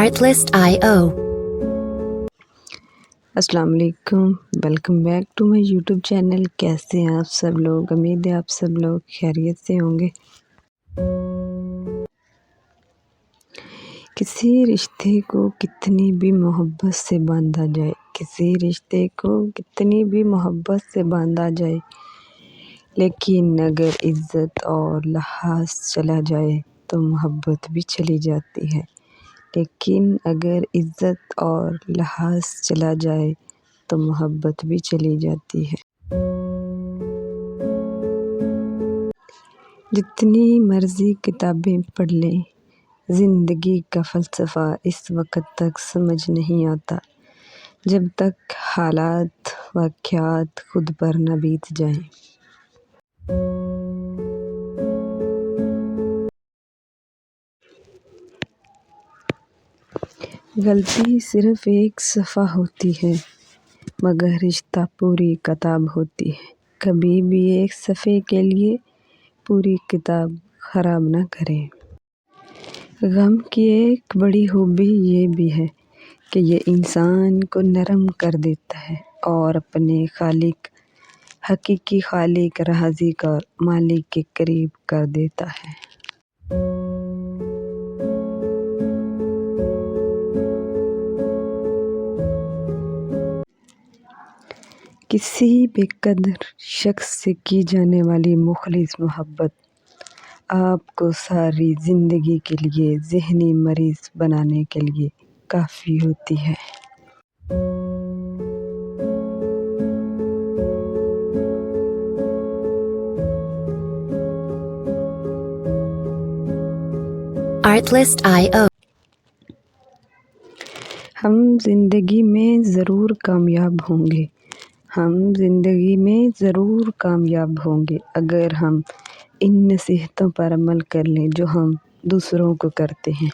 Artlist.io. السلام علیکم، welcome back to my YouTube channel. کیسے ہیں آپ سب لوگ؟ امید ہے آپ سب لوگ خیریت سے ہوں گے۔ کسی رشتے کو کتنی بھی محبت سے باندھا جائے، کسی رشتے کو کتنی بھی محبت سے باندھا جائے، لیکن اگر عزت اور لحاظ چلا جائے تو محبت بھی چلی جاتی ہے۔ لیکن اگر عزت اور لحاظ چلا جائے تو محبت بھی چلی جاتی ہے۔ جتنی مرضی کتابیں پڑھ لیں، زندگی کا فلسفہ اس وقت تک سمجھ نہیں آتا جب تک حالات واقعات خود پر نہ بیت جائیں۔ غلطی صرف ایک صفحہ ہوتی ہے مگر رشتہ پوری کتاب ہوتی ہے۔ کبھی بھی ایک صفحے کے لیے پوری کتاب خراب نہ کریں۔ غم کی ایک بڑی خوبی یہ بھی ہے کہ یہ انسان کو نرم کر دیتا ہے اور اپنے خالق، حقیقی خالق، رازق اور مالک کے قریب کر دیتا ہے۔ کسی بے قدر شخص سے کی جانے والی مخلص محبت آپ کو ساری زندگی کے لیے ذہنی مریض بنانے کے لیے کافی ہوتی ہے۔ Artlist.io. ہم زندگی میں ضرور کامیاب ہوں گے، ہم زندگی میں ضرور کامیاب ہوں گے اگر ہم ان نصیحتوں پر عمل کر لیں جو ہم دوسروں کو کرتے ہیں۔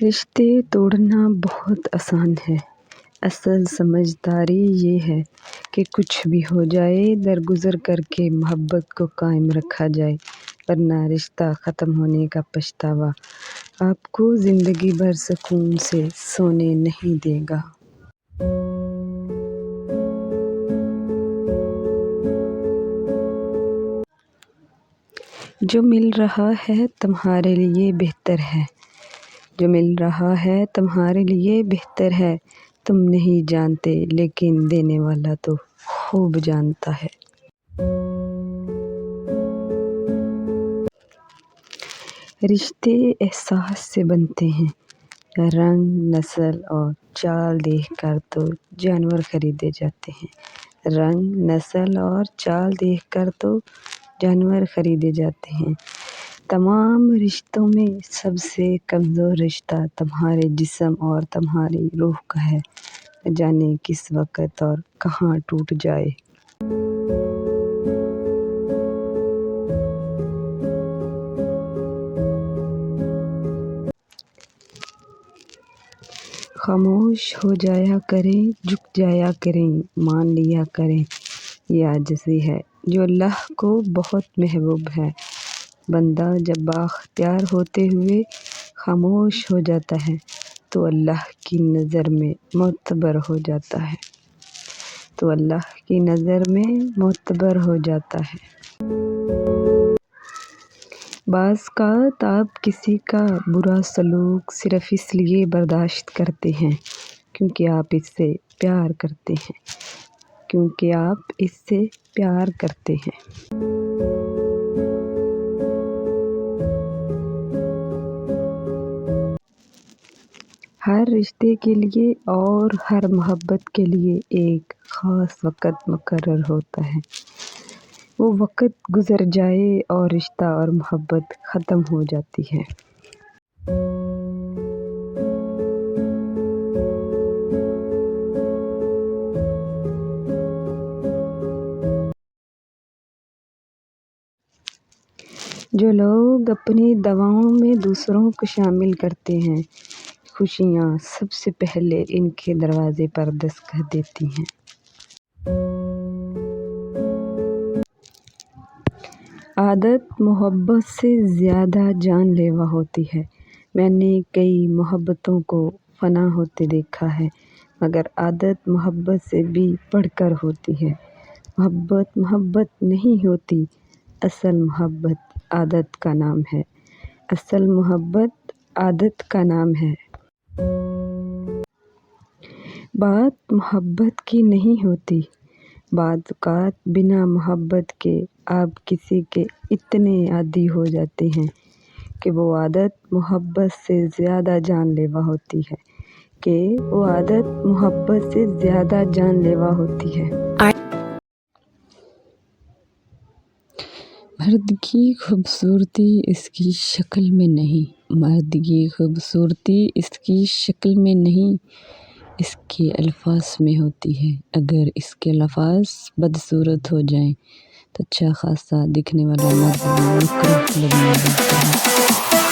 رشتے توڑنا بہت آسان ہے، اصل سمجھداری یہ ہے کہ کچھ بھی ہو جائے درگزر کر کے محبت کو قائم رکھا جائے، ورنہ رشتہ ختم ہونے کا پچھتاوا آپ کو زندگی بھر سکون سے سونے نہیں دے گا۔ جو مل رہا ہے تمہارے لیے بہتر ہے، جو مل رہا ہے تمہارے لیے بہتر ہے، تم نہیں جانتے لیکن دینے والا تو خوب جانتا ہے۔ رشتے احساس سے بنتے ہیں، رنگ، نسل اور چال دیکھ کر تو جانور خریدے جاتے ہیں، رنگ، نسل اور چال دیکھ کر تو جانور خریدے جاتے ہیں۔ تمام رشتوں میں سب سے کمزور رشتہ تمہارے جسم اور تمہاری روح کا ہے، نہ جانے کس وقت اور کہاں ٹوٹ جائے۔ خاموش ہو جایا کریں، جھک جایا کریں، مان لیا کریں، یہ عاجزی ہے جو اللہ کو بہت محبوب ہے۔ بندہ جب بااختیار ہوتے ہوئے خاموش ہو جاتا ہے تو اللہ کی نظر میں معتبر ہو جاتا ہے، تو اللہ کی نظر میں معتبر ہو جاتا ہے۔ بعض اوقات آپ کسی کا برا سلوک صرف اس لیے برداشت کرتے ہیں کیونکہ آپ اس سے پیار کرتے ہیں، کیونکہ آپ اس سے پیار کرتے ہیں۔ ہر رشتے کے لیے اور ہر محبت کے لیے ایک خاص وقت مقرر ہوتا ہے۔ وہ وقت گزر جائے اور رشتہ اور محبت ختم ہو جاتی ہے۔ جو لوگ اپنی دعاؤں میں دوسروں کو شامل کرتے ہیں خوشیاں سب سے پہلے ان کے دروازے پر دستک دیتی ہیں۔ عادت محبت سے زیادہ جان لیوا ہوتی ہے۔ میں نے کئی محبتوں کو فنا ہوتے دیکھا ہے، مگر عادت محبت سے بھی بڑھ کر ہوتی ہے۔ محبت محبت نہیں ہوتی، اصل محبت عادت کا نام ہے۔ اصل محبت عادت کا نام ہے۔ بات محبت کی نہیں ہوتی، بعض اوقات بنا محبت کے آپ کسی کے اتنے عادی ہو جاتے ہیں کہ وہ عادت محبت سے زیادہ جان لیوا ہوتی ہے مرد کی خوبصورتی اس کی شکل میں نہیں، مرد کی خوبصورتی اس کی شکل میں نہیں، اس کے الفاظ میں ہوتی ہے۔ اگر اس کے الفاظ بدصورت ہو جائیں تو اچھا خاصا دکھنے والا مرد بھی مکروہ لگنے لگتا ہے۔